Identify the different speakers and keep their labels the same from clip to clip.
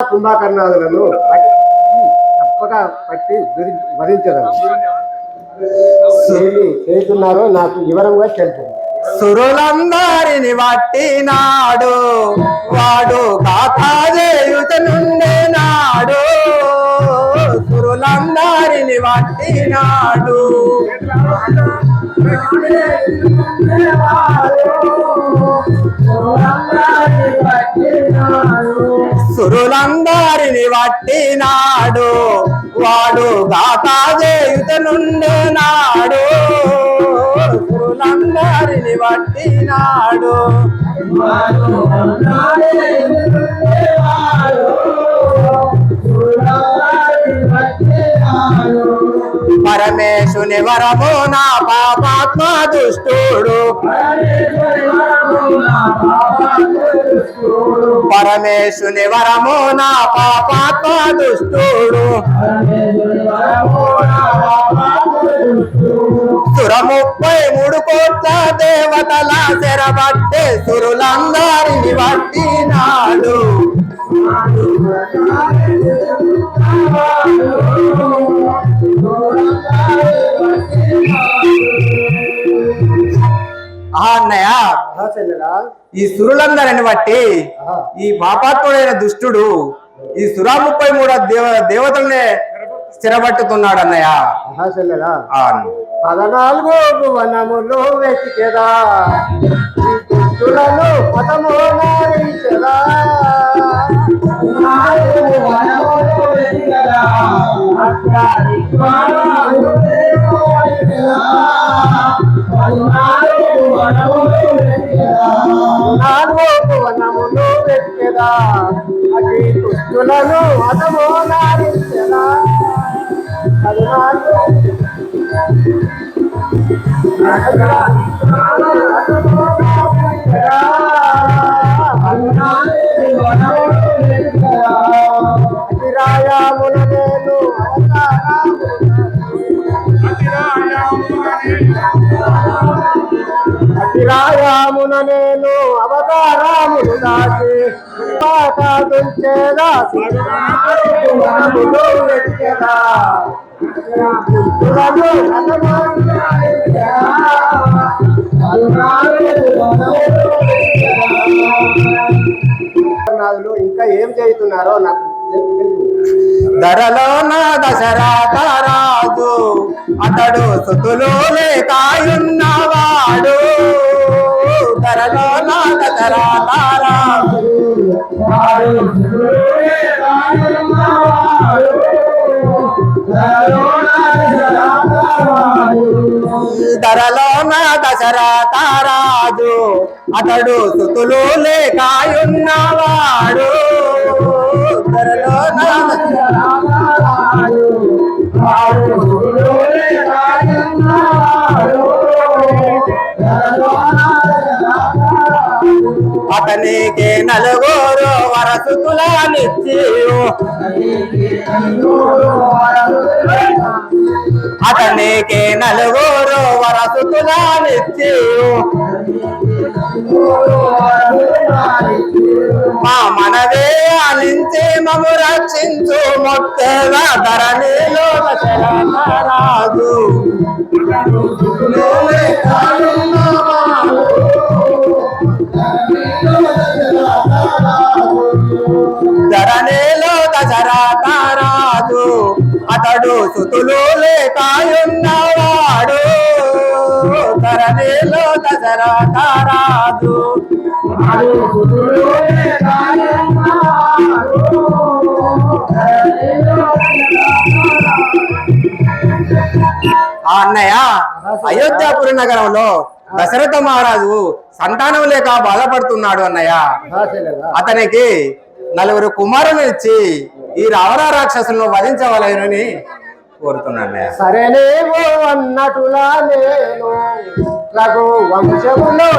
Speaker 1: కుంభకర్ణాదులను తప్పక పట్టి వధించగలరు. చేస్తున్నారో నాకు వివరంగా తెలుసు.
Speaker 2: సురులందరిని వట్టినాడు వాడు కాతాదేయుతనుండే నాడు. సురులందరిని వట్టినాడు సురులందరిని వట్టినాడు వాడు గాతాదేయుతనుండే నాడు. సురులందరిని వట్టినాడు పరమేశుని వరము నా పాపాత్మ దుష్టుడు. పరమేశుని వరము నా పాపాత్మ దుష్టుడు. సుర 33 కోట్ల దేవతల చెరబట్టే సురులందరిని వట్టినాడు. అన్నయ్య, ఈ సురులందరిని బట్టి ఈ పాపాత్ముడైన దుష్టుడు ఈ సురా 33 దేవతల్ని స్థిరపట్టుతున్నాడు అన్నయ్య.
Speaker 1: 14 భువనములు వెతికెదా పదము నారించెదా. 14 భువనములు వెతికెదా అతి దుష్టులను పదము నారించెదా. 14 అతిరాయామున నేను అవతారాములు దాచి పాఠేదా వెతికెదా. ఇంకా ఏం చేస్తున్నారో నాకు
Speaker 2: ధరలో నా దశరథ రాజు అతడు సుతులు లేకాయున్నవాడు. ధరలో నా దశరథ రాజు ధరలో నా దశరథ రాజు అతడు సుతులు లేకాయున్నవాడు. ధరలో నా అతనికి 4 వరసుతులనిచ్చి అతనికి 4 వరసుతులనిచ్చి మా మనవే ఆలించి మము రక్షించు మొత్తగా ధరణిలో దశరథరాజు. ధరణిలో దశరథరాజు అతడు సుతులు లేకాయున్నవాడు. ధరణిలో దశరథరాజు అన్నయ్య, అయోధ్యాపురి నగరంలో దశరథ మహారాజు సంతానం లేక బాధపడుతున్నాడు అన్నయ్య. అతనికి 4 కుమారులు ఇచ్చి ఈ రావణ రాక్షసులను వధించవలనని కోరుతున్నాను.
Speaker 1: సరేనేమో అన్నట్టులా నేను రఘు వంశములో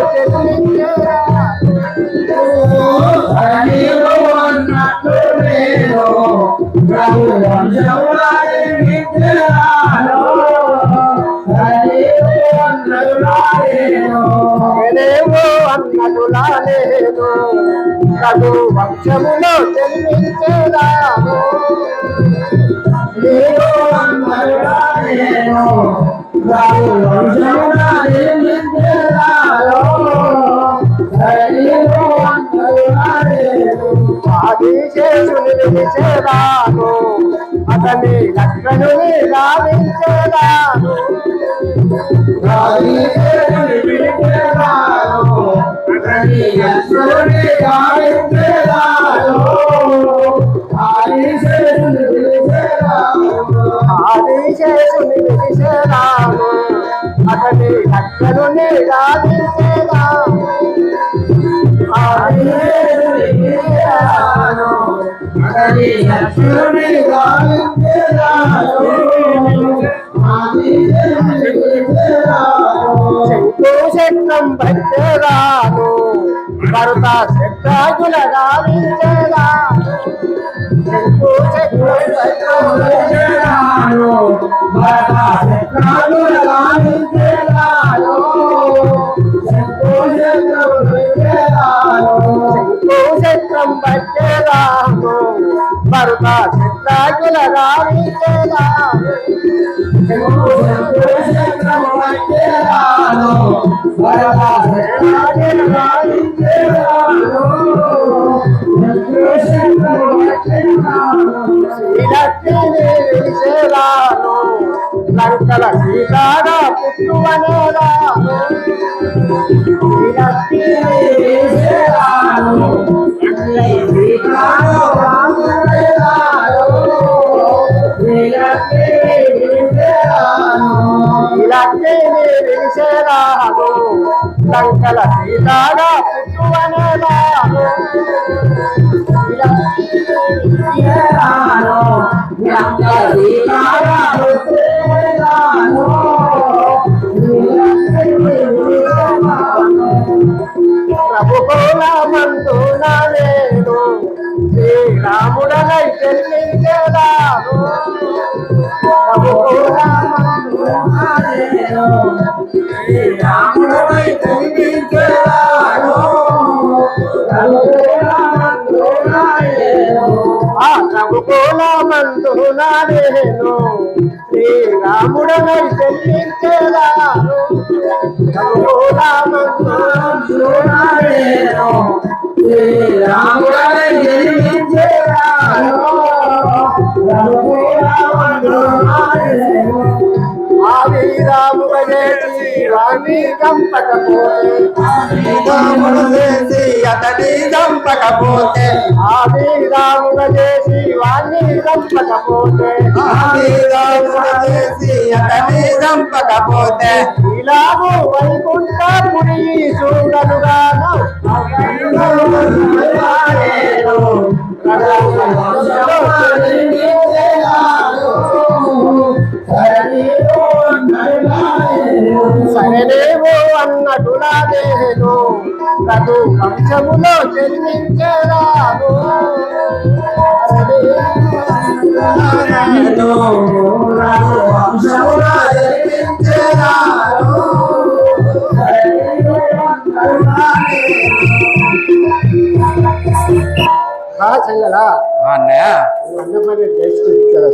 Speaker 1: నేనేమో అన్నటులా నేను రఘు వంశములో జన్మించేదాను ఆదిశేషుని విడిచేదాను అతని లక్ష్మణుని గావించేదాను ఆదిశేషుని విడిచేదాను అతని లక్ష్మణుని గావించేదాను శంకుశక్రం పట్టేదాను భరత శక్రాకుల గావించేదాను శంకుశక్రం పట్టేదాను భరత శక్రాకుల గావించేదాను శంకుశక్రం పట్టేదాను భరత శక్రాకుల గావించేదాను శ్రీలక్ష్మీదేవిసేదాను లంకల సీతాగా పుట్టువనేదాను శ్రీలక్ష్మీదేవిసేదాను విడిసేదాను లంకల సీతాగా పుట్టువనేదాను ప్రభుకుల మందున నేను శ్రీరాముడనై జన్మించేదాను ప్రభుకుల మందున నేను శ్రీరాముడనై జన్మించేదాను ప్రభుకుల మందున నేను శ్రీరాముడనై జన్మించేదాను ప్రభుకుల మందున నేను శ్రీరాముడనై జన్మించేదాను ఆవిరాముగా చేసి వాణ్ణి చంపకపోతే ఆవిరాముగా చేసి వాణ్ణి చంపకపోతే ఇలాగూ వైకుంఠపురి చూడనుగాను సరేనేమో అన్నటులా నేను రఘు వంశములో జన్మించేదాను చెల్లెలా
Speaker 2: అన్నయ్య
Speaker 1: అన్న పని టేస్ట్ కదా